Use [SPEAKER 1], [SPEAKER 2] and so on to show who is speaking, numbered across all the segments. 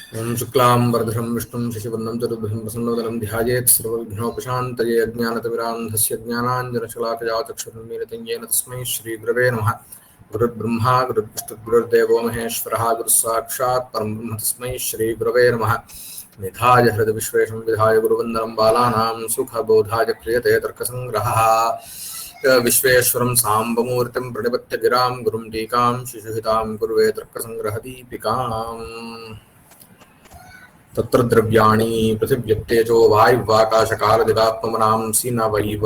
[SPEAKER 1] ओं शुक्लांबरधरं विष्णुं शशिवर्णं चतुर्भुजं प्रसन्नवदनं ध्यायेत् सर्वविघ्नोपशान्तये अज्ञानतिमिरान्धस्य ज्ञानाञ्जनशलाकया चक्षुरुन्मीलितं येन तस्मै श्रीगुरवे नमः। गुरुर्ब्रह्मा गुरुर्विष्णुर्गुरुर्देवो महेश्वरः गुरुस्साक्षात् परं ब्रह्म तस्मै श्रीगुरवे नमः। निधाय हृदविश्वेशं विधाय गुरुवन्दनं बालानां सुखबोधाय क्रियते तर्कसङ्ग्रहः। विश्वेश्वरं साम्बमूर्तिं प्रणिपत्य गिरां गुरुं टीकां शिशुहितां कुर्वे तर्कसङ्ग्रहदीपिकाम्। तत्र द्रव्याणि पृथिव्यप्तेजो वायुवाकाशकालदिगात्मनांसि न वैव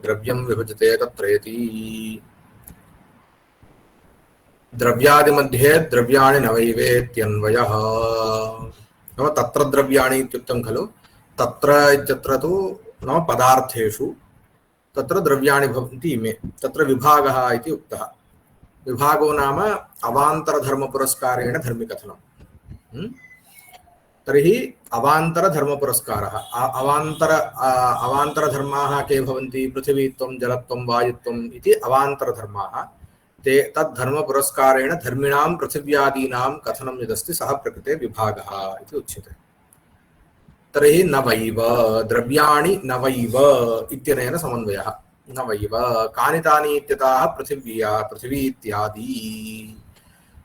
[SPEAKER 1] द्रव्यं विभजते तत्रेति। द्रव्यादिमध्ये द्रव्याणि न वैवेत्यन्वयः। नाम तत्र द्रव्याणि इत्युक्तं खलु। तत्र इत्यत्र तु नाम पदार्थेषु तत्र द्रव्याणि भवन्ति इमे। तत्र विभागः इति उक्तः। विभागो नाम अवान्तरधर्मपुरस्कारेण धर्मिकथनम्। तर्हि अवान्तरधर्मपुरस्कारः अवान्तरधर्माः के भवन्ति? पृथिवीत्वं जलत्वं वायुत्वम् इति अवान्तरधर्माः। ते तद्धर्मपुरस्कारेण धर्मिणां पृथिव्यादीनां कथनं यदस्ति सः प्रकृते विभागः इति उच्यते। तर्हि न वैव द्रव्याणि न वैव इत्यनेन समन्वयः। न वैव कानि तानि इत्यतः पृथिवी इत्यादि।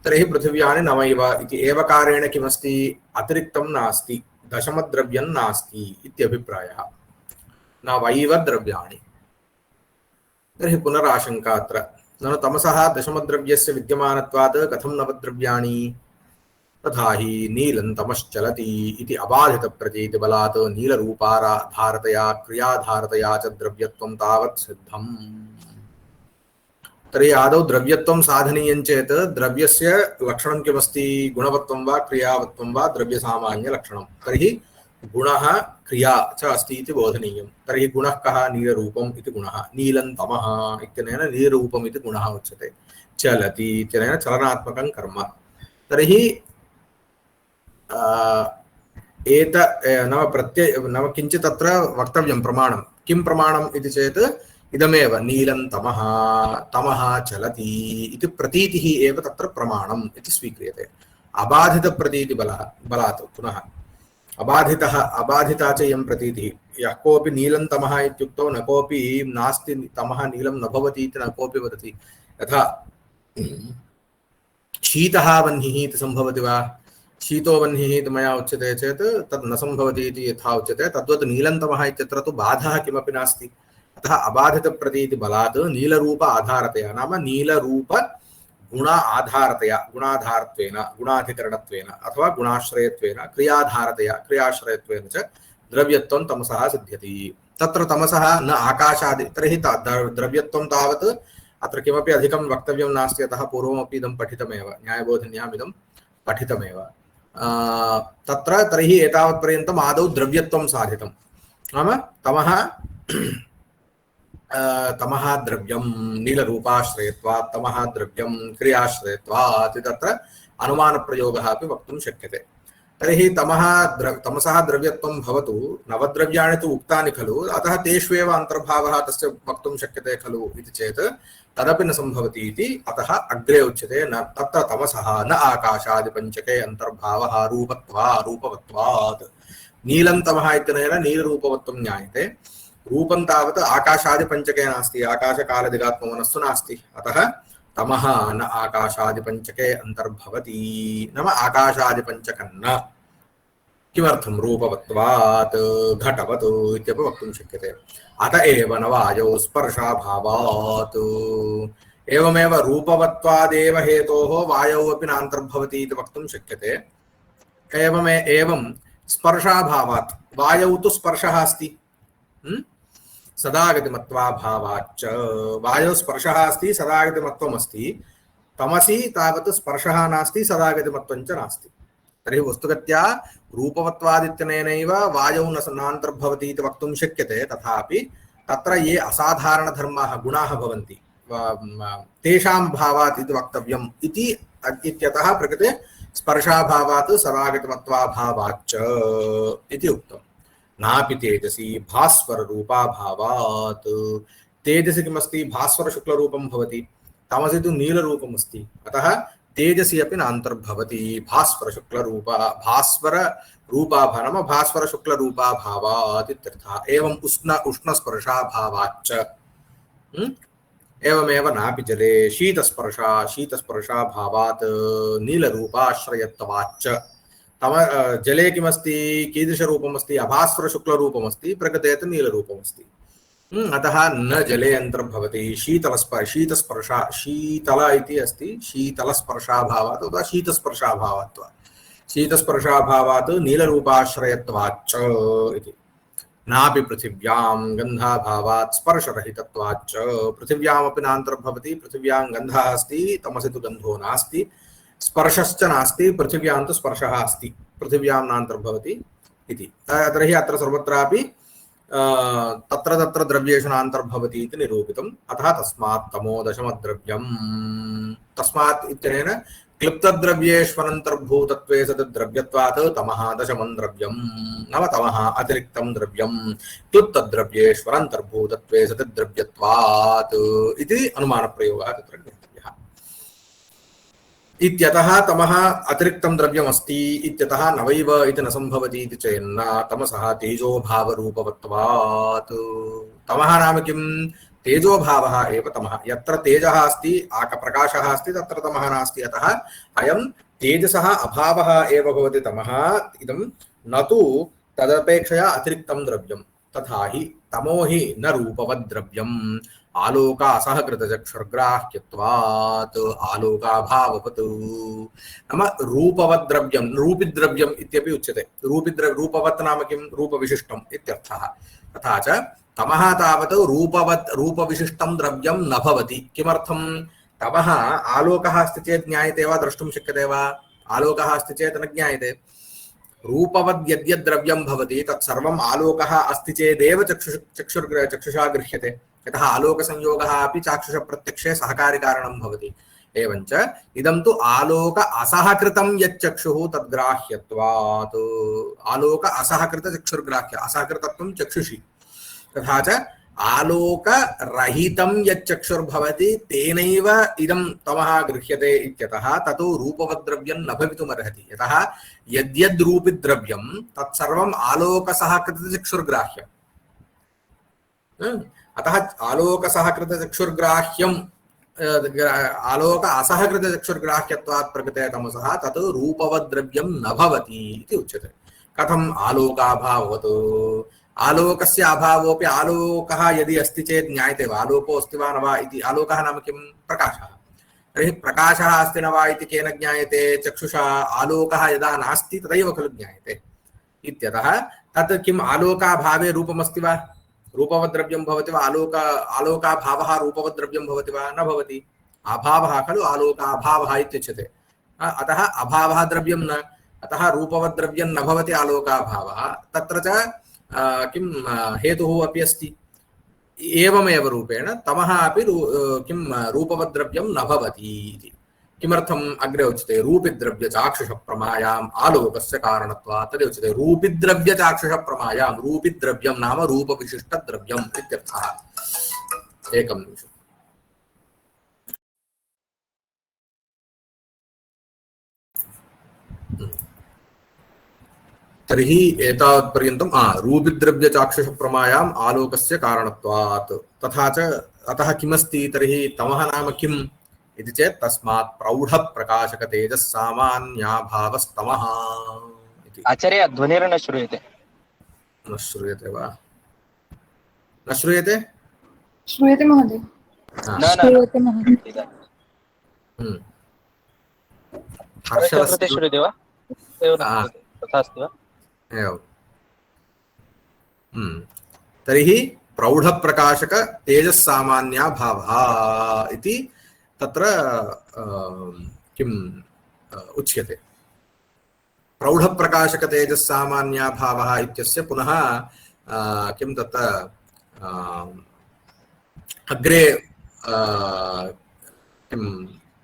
[SPEAKER 1] तर्हि पृथिव्यानि न वैव इति एवकारेण किमस्ति? अतिरिक्तं नास्ति, दशमद्रव्यं नास्ति इत्यभिप्रायः। न वैव द्रव्याणि। तर्हि पुनराशङ्का अत्र। ननु तमसः दशमद्रव्यस्य विद्यमानत्वात् कथं नवद्रव्याणि? तथा हि नीलं तमश्चलति इति अबाधितप्रतीतिबलात् नीलरूपाधारतया क्रियाधारतया च द्रव्यत्वं तावत् सिद्धम्। तर्हि आदौ द्रव्यत्वं साधनीयं चेत् द्रव्यस्य लक्षणं किमस्ति? गुणवत्वं वा क्रियावत्वं वा द्रव्यसामान्यलक्षणं। तर्हि गुणः क्रिया च अस्ति इति बोधनीयं। तर्हि गुणः कः? नीलरूपम् इति गुणः। नीलं तमः इत्यनेन नीलरूपम् इति गुणः उच्यते। चलति इत्यनेन चलनात्मकं कर्म। तर्हि नाम किञ्चित् तत्र वक्तव्यं प्रमाणं। किं प्रमाणम् इति चेत् इदमेव नीलं तमः तमः चलति इति प्रतीतिः एव तत्र प्रमाणम् इति स्वीक्रियते। अबाधितप्रतीतिबलात् पुनः अबाधिता च इयं प्रतीतिः। यः कोऽपि नीलं तमः इत्युक्तौ न कोऽपि नास्ति तमः नीलं न भवति इति न कोऽपि वदति। यथा शीतः वह्निः इति सम्भवति वा? शीतो वह्निः इति मया उच्यते चेत् तद् न सम्भवति इति यथा उच्यते तद्वत् नीलं तमः इत्यत्र तु बाधः किमपि नास्ति। अतः अबाधितप्रतीतिबलात् नीलरूप आधारतया नाम नीलरूप गुण आधारतया गुणाधारत्वेन गुणाधिकरणत्वेन अथवा गुणाश्रयत्वेन क्रियाश्रयत्वेन च द्रव्यत्वं तमसः सिद्ध्यति। तत्र तमसः न आकाशादि। तर्हि द्रव्यत्वं तावत् अत्र किमपि अधिकं वक्तव्यं नास्ति। अतः पूर्वमपि इदं पठितमेव, न्यायबोधिन्याम् इदं पठितमेव। तत्र तर्हि एतावत्पर्यन्तम् आदौ द्रव्यत्वं साधितं। नाम तमः द्रव्यं नीलरूपाश्रयत्वात् तमः द्रव्यं क्रियाश्रयत्वात् तत्र अनुमानप्रयोगः अपि वक्तुं शक्यते। तर्हि तमसः द्रव्यत्वं भवतु। नवद्रव्याणि तु उक्तानि खलु, अतः तेष्वेव अन्तर्भावः तस्य वक्तुं शक्यते खलु इति चेत् तदपि न सम्भवति इति अतः अग्रे उच्यते न तत्र तमसः न आकाशादिपञ्चके अन्तर्भावः रूपवत्वात्। नीलं तमः इत्यनेन नीलरूपवत्वं ज्ञायते। रूपं तावत् आकाशादिपञ्चके नास्ति, आकाशकालदिगात्ममनस्सु नास्ति। अतः तमः न आकाशादिपञ्चके अन्तर्भवति। नाम आकाशादिपञ्चकन्न। किमर्थं? रूपवत्वात् घटवत् इत्यपि वक्तुं शक्यते। अत एव न वायौ स्पर्शाभावात्। एवमेव रूपवत्वादेव हेतोः वायौ अपि नान्तर्भवति इति वक्तुं शक्यते। एवं स्पर्शाभावात् वायौ तु स्पर्शः अस्ति सदागतिमत्वाभावाच्च। वायौ स्पर्शः अस्ति, सदागतिमत्वम् अस्ति। तमसि तावत् स्पर्शः नास्ति, सदागतिमत्वं च नास्ति। तर्हि वस्तुगत्या रूपवत्वादित्यनेनैव वायौ नान्तर्भवति इति वक्तुं शक्यते। तथापि तत्र ये असाधारणधर्माः गुणाः भवन्ति तेषां भावात् इति वक्तव्यम् इत्यतः प्रकृते स्पर्शाभावात् सदागतिमत्वाभावाच्च इति उक्तम्। नापि तेजसी भास्वर रूपाभावात्। तेजसी किमस्ति? भास्वर शुक्लरूपं भवति। तमसि तु नीलरूपम् अस्ति। अतः तेजसी अपि नान्तर्भवति भास्वरशुक्लरूपा भास्वररूपाभा नाम भास्वरशुक्लरूपाभावात् इत्यर्थः। एवम् उष्णस्पर्शाभावाच्च एवमेव नापि जले शीतस्पर्शाभावात् नीलरूपाश्रयत्वाच्च। तम जले किमस्ति, कीदृशरूपमस्ति, अभास्वरशुक्लरूपमस्ति, प्रकृते तु नीलरूपमस्ति। अतः न जले अंतर्भवति। शीतल इति अस्ति, शीतलस्पर्शाभावात् अथवा शीतस्पर्शाभावात् वा शीतस्पर्शाभावात् नीलरूपाश्रयत्वाच्च इति। नापि पृथिव्यां गन्धाभावात् स्पर्शरहितत्वाच्च। पृथिव्यामपि नान्तर्भवति। पृथिव्यां गन्धः अस्ति, तमसि तु गन्धो नास्ति, स्पर्शश्च नास्ति, पृथिव्यां तु स्पर्शः अस्ति, पृथिव्यां नान्तर्भवति इति। तर्हि अत्र सर्वत्रापि तत्र तत्र द्रव्येषु नान्तर्भवति इति निरूपितम्। अतः तस्मात् तमो दशमद्रव्यम्। तस्मात् इत्यनेन क्लिप्तद्रव्येष्वनन्तर्भूतत्वे सद्द्रव्यत्वात् तमः दशमं द्रव्यम्। नाम तमः अतिरिक्तं द्रव्यम् क्लिप्तद्रव्येष्वनन्तर्भूतत्वे सद्द्रव्यत्वात् इति अनुमानप्रयोगः तत्र ज्ञातव्यः। इत्यतः तमः अतिरिक्तं द्रव्यमस्ति इत्यतः नवैव इति न सम्भवति इति चेन्न तमसः तेजोभावरूपवत्वात्। तमः नाम किं, तेजोभावः एव तमः। यत्र तेजः अस्ति, आकप्रकाशः अस्ति, तत्र तमः नास्ति। अतः अयं तेजसः अभावः एव भवति तमः। इदं न तु तदपेक्षया अतिरिक्तं द्रव्यं। तथा हि तमो हि न रूपवद्द्रव्यम् आलोक असहकृतचक्षुर्ग्राह्यत्वात् आलोकाभाववत्। नाम रूपवद्द्रव्यं, रूपिद्रव्यम् इत्यपि उच्यते। रूपवत् नाम किं, रूपविशिष्टम् इत्यर्थः। तथा च तमः तावत् रूपविशिष्टं द्रव्यं न भवति। किमर्थं, तमः आलोकः अस्ति चेत् ज्ञायते वा, द्रष्टुं शक्यते वा? आलोकः अस्ति चेत् न ज्ञायते। रूपवद् यद्यद् द्रव्यं भवति तत्सर्वम् आलोकः अस्ति चेदेव चक्षुषा गृह्यते। यतः आलोकसंयोगः अपि चाक्षुषप्रत्यक्षे सहकारिकारणं भवति। एवञ्च इदं तु आलोक असहकृतं यच्चक्षुः तद्ग्राह्यत्वात्। आलोक असहकृतचक्षुर्ग्राह्य, असहकृतत्वं चक्षुषि। तथा च आलोकरहितं यच्चक्षुर्भवति तेनैव इदं तमः गृह्यते इत्यतः ततो रूपवद्द्रव्यं न भवितुमर्हति। यतः यद्यद् रूपिद्रव्यं तत्सर्वम् आलोकसहकृतचक्षुर्ग्राह्यम्। अतः आलोकसहकृतचक्षुर्ग्राह्यम् आलोक असहकृतचक्षुर्ग्राह्यत्वात् प्रकृते तमसः तत् रूपवद्द्रव्यं न भवति इति उच्यते। कथम् आलोकाभाववत्? आलोकस्य अभावोऽपि आलोकः यदि अस्ति चेत् ज्ञायते वा, आलोको अस्ति वा न वा इति। आलोकः नाम किं, प्रकाशः। तर्हि प्रकाशः अस्ति न वा इति केन ज्ञायते? चक्षुषा। आलोकः यदा नास्ति तदैव खलु ज्ञायते इत्यतः तत् किम्, आलोकाभावे रूपमस्ति वा, रूपवद्द्रव्यं भवति वा? आलोकाभावः रूपवद्द्रव्यं भवति वा? न भवति। अभावः खलु आलोकाभावः इत्युच्यते। अतः अभावः द्रव्यं न, अतः रूपवद्द्रव्यं न भवति आलोकाभावः। तत्र च किं हेतुः अपि अस्ति। एवमेव रूपेण तमः अपि किं रूपवद्द्रव्यं न भवति इति। किमर्थम्? अग्रे उच्यते रूपिद्रव्यचाक्षुषप्रमायाम् आलोकस्य कारणत्वात्। तदेव उच्यते रूपिद्रव्यचाक्षुषप्रमायां। रूपिद्रव्यं नाम रूपविशिष्टद्रव्यम् इत्यर्थः। एकं निमिषम्। तर्हि एतावत्पर्यन्तं रूपिद्रव्यचाक्षुषप्रमायाम् आलोकस्य कारणत्वात्। तथा च अतः किमस्ति तर्हि तमः नाम किम् इति चेत् तस्मात् प्रौढप्रकाशकतेजस्सामान्याभावस्तमः इति।
[SPEAKER 2] आचार्य ध्वनिर्न श्रूयते।
[SPEAKER 1] न श्रूयते वा? न श्रूयते?
[SPEAKER 3] श्रूयते महोदय। श्रूयते महोदय।
[SPEAKER 2] हर्षलस्य श्रूयते वा? तथा अस्ति वा?
[SPEAKER 1] एवं। तर्हि प्रौढप्रकाशक तेजस्सामान्याभावः इति तत्र किम् उच्यते। प्रौढप्रकाशक तेजस्सामान्याभावः इत्यस्य पुनः किं तत्र अग्रे किं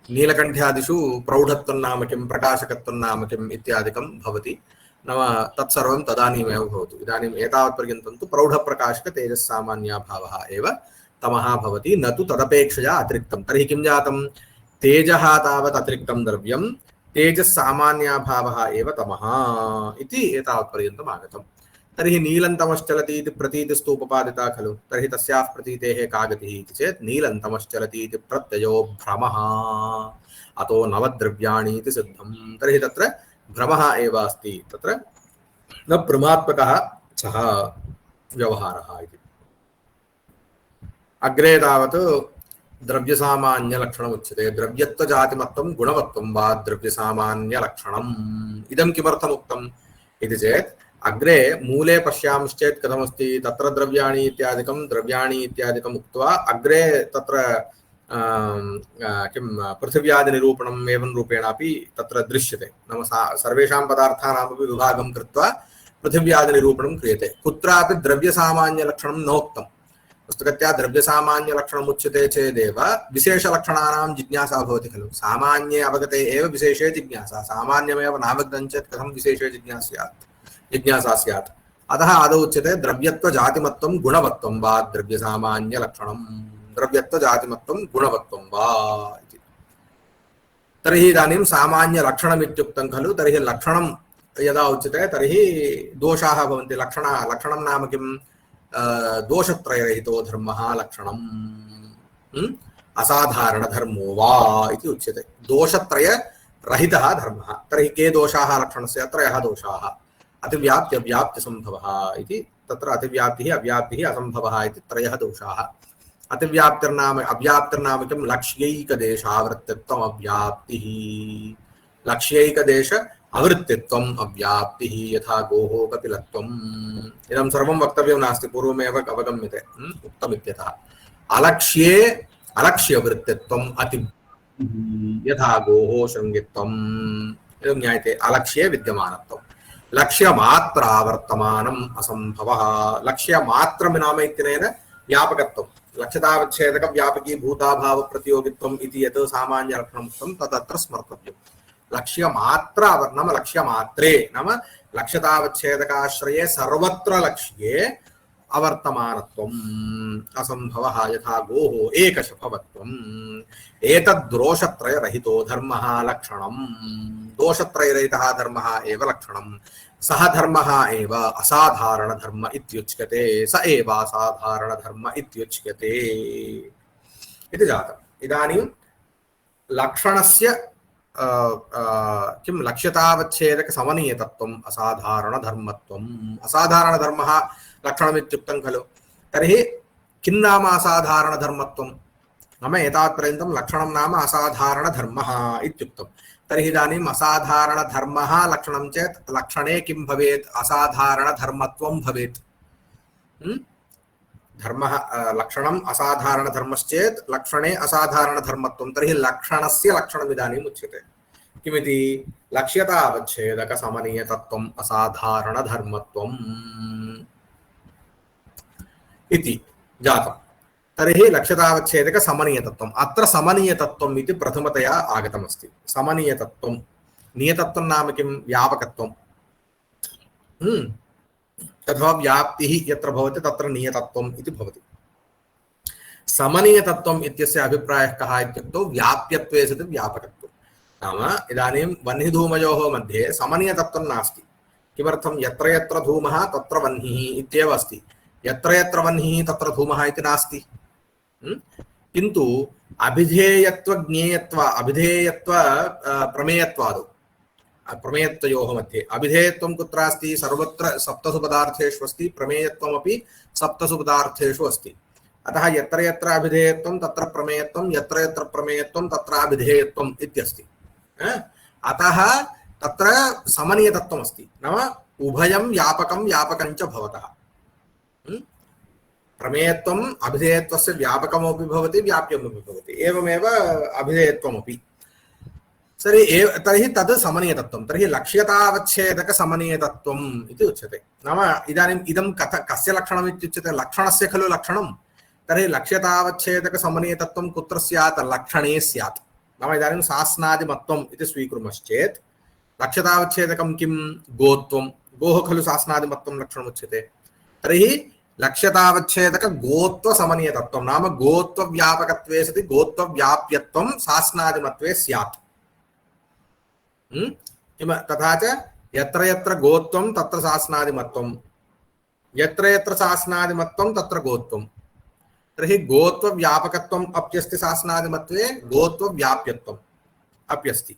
[SPEAKER 1] नीलकण्ठ्यादिषु प्रौढत्वं नाम किं, प्रकाशकत्वं नाम किम् इत्यादिकं भवति। नाम तत्सर्वं तदानीमेव भवतु। इदानीम् एतावत्पर्यन्तं तु प्रौढप्रकाशकतेजस्सामान्याभावः एव तमः भवति, न तु तदपेक्षया अतिरिक्तं। तर्हि किं जातं? तेजः तावत् अतिरिक्तं द्रव्यं तेजस्सामान्याभावः एव तमः इति एतावत्पर्यन्तम् आगतम्। तर्हि नीलन्तमश्चलति इति प्रतीतिस्तु उपपादिता खलु। तर्हि तस्याः प्रतीतेः का गतिः इति चेत् नीलन्तमश्चलति इति प्रत्ययो भ्रमः, अतो नवद्रव्याणि इति सिद्धम्। तर्हि तत्र भ्रमः एव अस्ति, तत्र न प्रमात्मकः सः व्यवहारः इति। अग्रे तावत् द्रव्यसामान्यलक्षणम् उच्यते। द्रव्यत्वजातिमत्वं गुणवत्वं वा द्रव्यसामान्यलक्षणम्। इदं किमर्थम् उक्तम् इति चेत् अग्रे मूले पश्यामश्चेत् कथमस्ति, तत्र द्रव्याणि इत्यादिकम् उक्त्वा अग्रे तत्र किं पृथिव्यादिनिरूपणम् एवं रूपेणापि तत्र दृश्यते। नाम सर्वेषां पदार्थानामपि विभागं कृत्वा पृथिव्यादिनिरूपणं क्रियते। कुत्रापि द्रव्यसामान्यलक्षणं नोक्तम्। वस्तुतः द्रव्यसामान्यलक्षणम् उच्यते चेदेव विशेषलक्षणानां जिज्ञासा भवति खलु। सामान्ये अवगते एव विशेषे जिज्ञासा, सामान्यमेव नावगतं चेत् कथं विशेषे जिज्ञासा स्यात्। अतः आदौ उच्यते द्रव्यत्वजातिमत्वं गुणवत्वं वा द्रव्यसामान्यलक्षणम्। द्रव्यत्वजातिमत्वं गुणवत्वं वा इति। तर्हि इदानीं सामान्यलक्षणमित्युक्तं खलु। तर्हि लक्षणं यदा उच्यते तर्हि दोषाः भवन्ति। लक्षणं नाम किं? दोषत्रयरहितो धर्मः लक्षणम्, असाधारणधर्मो वा इति उच्यते। दोषत्रयरहितः धर्मः। तर्हि के दोषाः लक्षणस्य? त्रयः दोषाः। अतिव्याप्त्यव्याप्तिसम्भवः इति, तत्र अतिव्याप्तिः अव्याप्तिः असम्भवः इति त्रयः दोषाः। अव्याप्तिर्नाम किं? लक्ष्यैकदेशावृत्तित्वम् अव्याप्तिः। लक्ष्यैकदेश अवृत्तित्वम् अव्याप्तिः, यथा गोः कपिलत्वम्। इदं सर्वं वक्तव्यं नास्ति, पूर्वमेव अवगम्यते, उक्तमित्यतः। अलक्ष्यवृत्तित्वम् अति, यथा गोः शृङ्गित्वम्। इदं ज्ञायते। अलक्ष्ये विद्यमानत्वम्। लक्ष्यमात्रावर्तमानम् असम्भवः। लक्ष्यमात्रं नाम इत्यनेन व्यापकत्वम्। लक्ष्यतावच्छेदक व्यापकी भूताभाव प्रतियोगित्वम् इति यत् सामान्यलक्षणमुक्तं तदत्र स्मर्तव्यम्। लक्ष्यमात्रावर्तमानं लक्ष्यमात्रे नाम लक्ष्यतावच्छेदकाश्रये सर्वत्र लक्ष्ये अवर्तमानत्वम् असम्भवः, यथा गोः एकशफवत्वम्। एतद्दोषत्रयरहितो धर्मः लक्षणम्। दोषत्रयरहितः धर्मः एव लक्षणम्। सः धर्मः एव असाधारणधर्म इत्युच्यते। स एव असाधारणधर्म इत्युच्यते इति जातम्। इदानीं लक्षणस्य किं लक्ष्यतावच्छेदकसमनीयतत्वम् असाधारणधर्मत्वम्। असाधारणधर्मः लक्षणमित्युक्तं खलु। तर्हि किं नाम असाधारणधर्मत्वं? नाम एतावत्पर्यन्तं लक्षणं नाम असाधारणधर्मः इत्युक्तं। तर्हि इदानीम् असाधारणधर्मः लक्षणं चेत् लक्षणे किं भवेत्? असाधारणधर्मत्वं भवेत्। धर्मः लक्षणम् असाधारणधर्मश्चेत् लक्षणे असाधारणधर्मत्वं। तर्हि लक्षणस्य लक्षणम् इदानीम् उच्यते। किमिति? लक्ष्यतावच्छेदकसमनीयतत्वम् असाधारणधर्मत्वम् इति जातम्। तर्हि लक्ष्यतावच्छेदकसमनीयतत्वम्, अत्र समनीयतत्वम् इति प्रथमतया आगतमस्ति। समनीयतत्वं, नियतत्वं नाम किं? व्यापकत्वं। तथा व्याप्तिः यत्र भवति तत्र नियतत्वम् इति भवति। समनीयतत्वम् इत्यस्य अभिप्रायः कः इत्युक्तौ व्याप्यत्वे सति व्यापकत्वं। नाम इदानीं वह्निधूमयोः मध्ये समनीयतत्वं नास्ति। किमर्थं? यत्र यत्र धूमः तत्र वह्निः इत्येव अस्ति। यत्र यत्र वह्निः तत्र धूमः इति नास्ति। किन्तु अभिधेयत्व ज्ञेयत्व अभिधेयत्व प्रमेयत्वादौ प्रमेयत्वयोः मध्ये अभिधेयत्वं कुत्र अस्ति? सर्वत्र सप्तसु पदार्थेषु अस्ति। प्रमेयत्वमपि सप्तसु पदार्थेषु अस्ति। अतः यत्र यत्र अभिधेयत्वं तत्र प्रमेयत्वं, यत्र यत्र प्रमेयत्वं तत्र अभिधेयत्वम् इत्यस्ति। अतः तत्र समनीयतत्वम् अस्ति। नाम उभयं व्यापकं व्यापकञ्च भवतः। प्रमेयत्वम् अभिधेयत्वस्य व्यापकमपि भवति व्याप्यमपि भवति। एवमेव अभिधेयत्वमपि। तर्हि तद् समनीयतत्वं। तर्हि लक्ष्यतावच्छेदकसमनीयतत्वम् इति उच्यते। नाम इदानीम् इदं कस्य लक्षणम् इत्युच्यते? लक्षणस्य खलु लक्षणं। तर्हि लक्ष्यतावच्छेदकसमनीयतत्वं कुत्र स्यात्? लक्षणे स्यात्। नाम इदानीं सास्नादिमत्वम् इति स्वीकुर्मश्चेत् लक्ष्यतावच्छेदकं किं? गोत्वं। गोः खलु सास्नादिमत्वं लक्षणमुच्यते। तर्हि लक्ष्यतावच्छेदक गोत्व समनीयतत्वं नाम गोत्व व्यापकत्वे सति गोत्व व्याप्यत्वं सास्नादिमत्वे स्यात्। तथा च यत्र यत्र गोत्वं तत्र सास्नादिमत्वं, यत्र यत्र सास्नादिमत्वं तत्र गोत्वं। तर्हि गोत्व व्यापकत्वम् अप्यस्ति सास्नादिमत्वे, गोत्व व्याप्यत्वम् अप्यस्ति।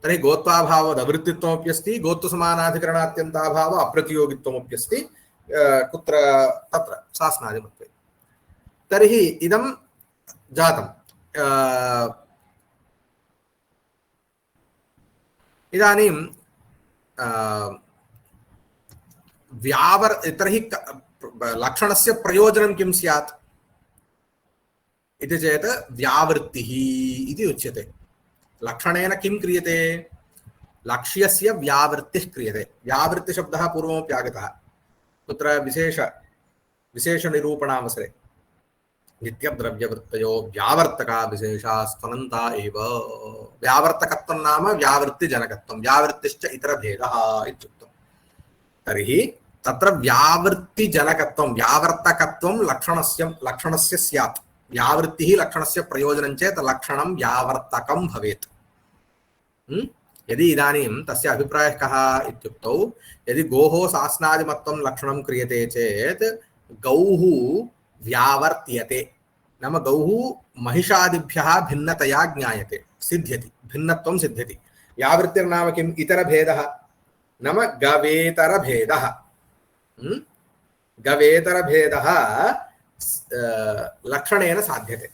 [SPEAKER 1] तर्हि गोत्वाभावदवृत्तित्वमप्यस्ति, गोत्वसमानाधिकरणात्यन्ताभाव अप्रतियोगित्वमप्यस्ति कुत्र तत्र सास्नादिमत्वे। तर्हि इदं जातम्। इदानीं तर्हि लक्षणस्य प्रयोजनं किं स्यात् इति चेत् व्यावृत्तिः इति उच्यते। लक्षणेन किं क्रियते? लक्ष्यस्य व्यावृत्तिः क्रियते। व्यावृत्तिशब्दः पूर्वमपि आगतः। कुत्र? विशेषनिरूपणावसरे नित्यद्रव्यवृत्तयो व्यावर्तका विशेषा स्तनन्ता एव। व्यावर्तकत्वं नाम व्यावृत्तिजनकत्वं, व्यावृत्तिश्च इतरभेदः इत्युक्तम्। तर्हि तत्र व्यावृत्तिजनकत्वं व्यावर्तकत्वं लक्षणस्य स्यात्। व्यावृत्तिः लक्षणस्य प्रयोजनं चेत् लक्षणं व्यावर्तकं भवेत्। यदि इदानीं तस्य अभिप्रायः कः इत्युक्तौ, यदि गोः सास्नादिमत्वं लक्षणं क्रियते चेत् गौः व्यावर्त्यते, नाम गौः महिषादिभ्यः भिन्नतया ज्ञायते, सिद्ध्यति, भिन्नत्वं सिद्ध्यति। व्यावृत्तिर्नाम किम्? इतरभेदः, नाम गवेतरभेदः। गवेतरभेदः लक्षणेन साध्यते।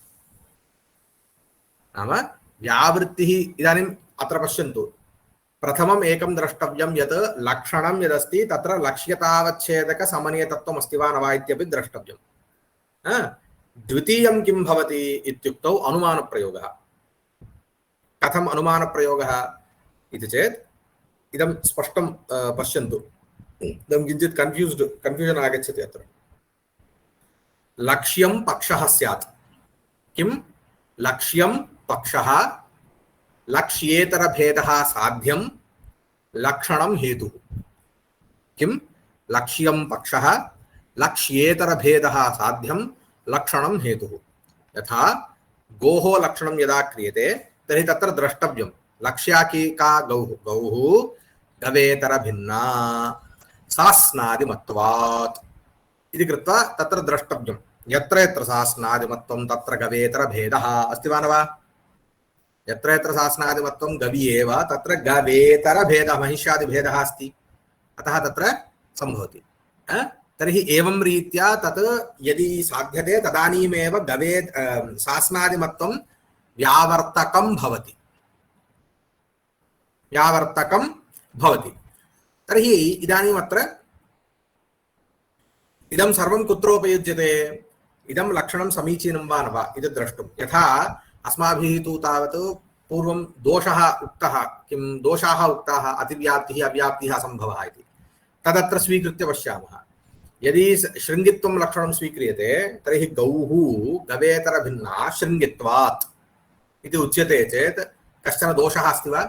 [SPEAKER 1] नाम व्यावृत्तिः इदानीम् अत्र पश्यन्तु, प्रथमम् एकं द्रष्टव्यं यत् लक्षणं यदस्ति तत्र लक्ष्यतावच्छेदकसमनीयतत्वम् अस्ति वा न वा इत्यपि द्रष्टव्यम्। द्वितीयं किं भवति इत्युक्तौ अनुमानप्रयोगः। कथम् अनुमानप्रयोगः इति चेत् इदं स्पष्टं पश्यन्तु, इदं किञ्चित् कन्फ्यूजन् आगच्छति अत्र। लक्ष्यं पक्षः स्यात्। किं? लक्ष्यं पक्षः, लक्ष्येतरभेदः साध्यं, लक्षणं हेतुः। किं? लक्ष्यं पक्षः, लक्ष्येतरभेदः साध्यं, लक्षणं हेतुः। यथा गोः लक्षणं यदा क्रियते तर्हि तत्र द्रष्टव्यं लक्ष्या का गौः, गौः गवेतरभिन्ना सास्नादिमत्वात् इति कृत्वा तत्र द्रष्टव्यं यत्र यत्र सास्नादिमत्वं तत्र गवेतरभेदः अस्ति वा न वा। यत्र यत्र सास्नादिमत्वं गवि एव तत्र गवेतरभेदः महिष्यादिभेदः अस्ति, अतः तत्र सम्भवति। तर्हि एवं रीत्या तत् यदि साध्यते तदानीमेव सास्नादिमत्वं व्यावर्तकं भवति, व्यावर्तकं भवति। तर्हि इदानीम् अत्र इदं सर्वं कुत्र उपयुज्यते? इदं लक्षणं समीचीनं वा न वा इति द्रष्टुं। यथा अस्माभिः तु तावत् पूर्वं दोषः उक्तः, किं दोषाः उक्ताः, अतिव्याप्तिः अव्याप्तिः असम्भवः इति, तदत्र स्वीकृत्य पश्यामः। यदि शृङ्गित्वं लक्षणं स्वीक्रियते तर्हि गौः गवेतरभिन्ना शृङ्गित्वात् इति उच्यते चेत् कश्चन दोषः अस्ति वा?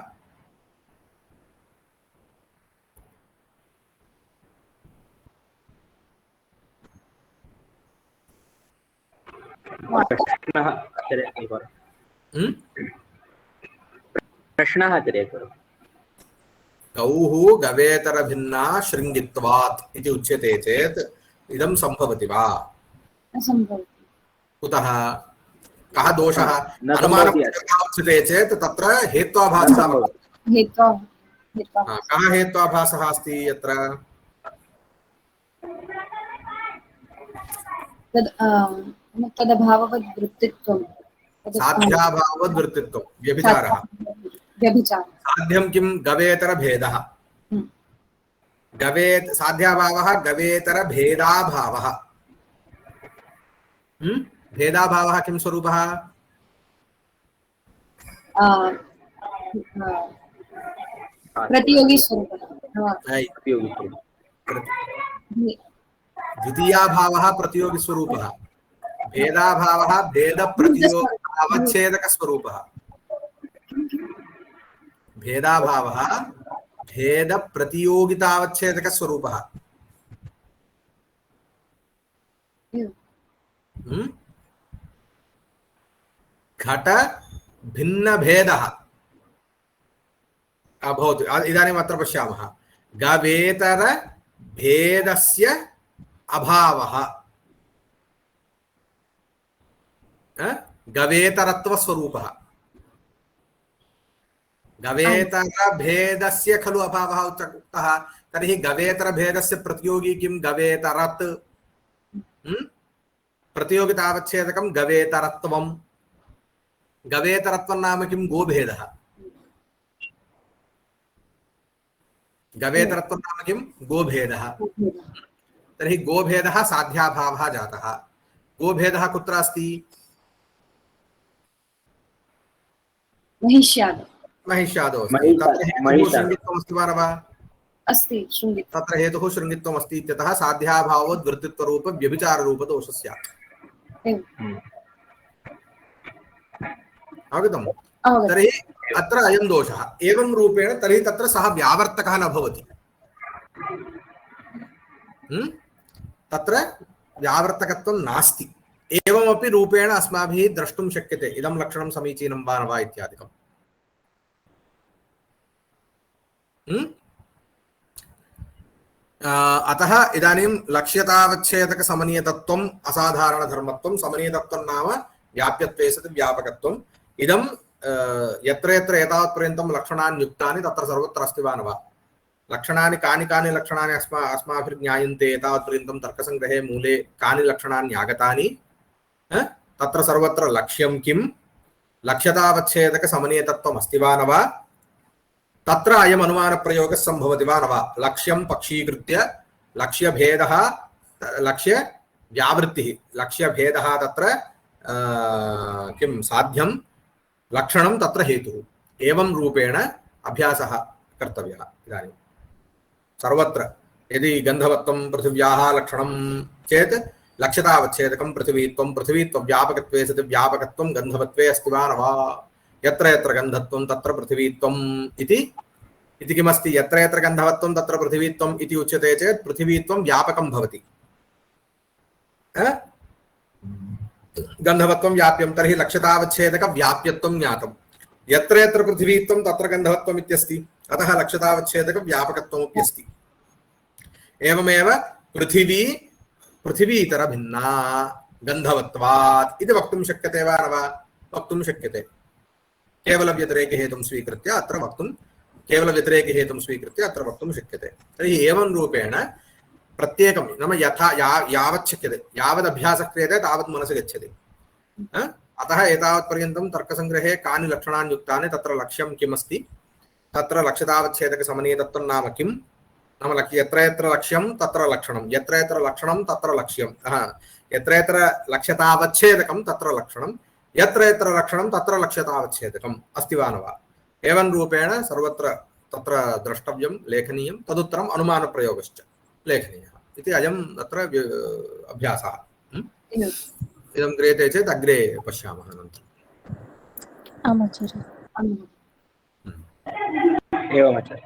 [SPEAKER 2] प्रश्नः आचर्य।
[SPEAKER 1] गौः गवेतरभिन्ना शृङ्गित्वात् इति उच्यते चेत् इदं सम्भवति वा? कुतः? कः दोषः? अनुमानप्रयोगः उच्यते चेत् तत्र हेत्वाभासः भवति। कः हेत्वाभासः अस्ति यत्र?
[SPEAKER 3] तदभाववद्वृत्तित्वं,
[SPEAKER 1] साध्याभाववद्वृत्तित्वं, व्यभिचारः। साध्यं किं? गवेतरभेदः। साध्याभावः गवेतरभेदाभावः। भेदाभावः किं स्वरूपः?
[SPEAKER 3] प्रतियोगी स्वरूपः।
[SPEAKER 1] द्वितीयाभावः प्रतियोगी स्वरूपः, भेदाभावः भेदप्रतियोगावच्छेदकस्वरूपः। भेदाभावः भेदप्रतियोगितावच्छेदकस्वरूपः। घट भिन्नभेदः अभवत्। इदानीम् अत्र पश्यामः, गवेतर भेदस्य अभावः, गवेतरत्वस्वरूपः, गवेतरभेदस्य खलु अभावः उक्तः। तर्हि गवेतरभेदस्य प्रतियोगी किं? गवेतरत्। प्रतियोगितावच्छेदकं गवेतरत्वम्। गवेतरत्वं नाम किं? गोभेदः। गवेतरत्वं नाम किं? गोभेदः। तर्हि गोभेदः साध्याभावः जातः। गोभेदः कुत्र अस्ति? महिष्यादौ अस्ति। तत्र हेतुः शृङ्गित्वम् अस्ति वा न वा?
[SPEAKER 3] अस्ति, शृङ्गित्वम्। तत्र
[SPEAKER 1] हेतुः शृङ्गित्वम् अस्ति इत्यतः साध्याभावोद् वृत्तित्वरूप व्यभिचाररूपदोषस्य। अवगतम्? तर्हि अत्र अयं दोषः। एवं रूपेण तर्हि तत्र सः व्यावर्तकः न भवति। तत्र व्यावर्तकत्वं नास्ति। एवमपि रूपेण अस्माभिः द्रष्टुं शक्यते इदं लक्षणं समीचीनं वा न वा इत्यादिकम्। अतः इदानीं लक्ष्यतावच्छेदकसमनीयतत्वम् असाधारणधर्मत्वं, समनीयतत्वं नाम व्याप्यत्वे सति व्यापकत्वम्। इदं यत्र यत्र एतावत्पर्यन्तं लक्षणानि युक्तानि तत्र सर्वत्र अस्ति वा न वा? लक्षणानि कानि कानि लक्षणानि अस्माभिर्ज्ञायन्ते एतावत्पर्यन्तं तर्कसङ्ग्रहे मूले कानि लक्षणानि आगतानि? तत्र सर्वत्र लक्ष्यं किं? लक्ष्यतावच्छेदकसमनीयतत्वम् अस्ति वा न वा? तत्र अयम् अनुमानप्रयोगः सम्भवति वा न वा? लक्ष्यं पक्षीकृत्य लक्ष्यभेदः, लक्ष्यव्यावृत्तिः, लक्ष्यभेदः तत्र किं साध्यं, लक्षणं तत्र हेतुः। एवं रूपेण अभ्यासः कर्तव्यः। इदानीं सर्वत्र यदि गन्धवत्वं पृथिव्याः लक्षणं चेत् लक्ष्यतावच्छेदकं पृथिवीत्वं, पृथिवीत्वव्यापकत्वे सति व्यापकत्वं गन्धवत्वे अस्ति वा न वा? यत्र यत्र गन्धत्वं तत्र पृथिवीत्वम् इति किमस्ति? यत्र यत्र गन्धवत्वं तत्र पृथिवीत्वम् इति उच्यते चेत् पृथिवीत्वं व्यापकं भवति। गन्धवत्वं व्याप्यं, तर्हि लक्ष्यतावच्छेदकव्याप्यत्वं ज्ञातं। यत्र यत्र पृथिवीत्वं तत्र गन्धवत्वम् इत्यस्ति, अतः लक्ष्यतावच्छेदकव्यापकत्वमपि अस्ति। एवमेव पृथिवी पृथिवीतरभिन्ना गन्धवत्वात् इति वक्तुं शक्यते वा न वा? वक्तुं शक्यते। केवलव्यतिरेकहेतुं स्वीकृत्य अत्र वक्तुं, केवलव्यतिरेकहेतुं स्वीकृत्य अत्र वक्तुं शक्यते। तर्हि एवं रूपेण प्रत्येकं नाम यथा यावत् शक्यते, यावदभ्यासः क्रियते तावत् मनसि गच्छति। अतः एतावत्पर्यन्तं तर्कसङ्ग्रहे कानि लक्षणानि युक्तानि, तत्र लक्ष्यं किमस्ति, तत्र लक्ष्यतावच्छेदकसमनीयतत्वं नाम किं, नाम यत्र यत्र लक्ष्यं तत्र लक्षणं, यत्र यत्र लक्षणं तत्र लक्ष्यं, यत्र यत्र लक्ष्यतावच्छेदकं तत्र लक्षणं, यत्र यत्र लक्षणं तत्र लक्ष्यतावच्छेदकम् अस्ति वा न वा? एवं रूपेण सर्वत्र तत्र द्रष्टव्यं, लेखनीयं। तदुत्तरम् अनुमानप्रयोगश्च लेखनीयः इति अयम् अत्र अभ्यासः। इदं क्रियते चेत् अग्रे पश्यामः अनन्तरम्।
[SPEAKER 3] आमाचार्य।
[SPEAKER 2] एवमाचार्य।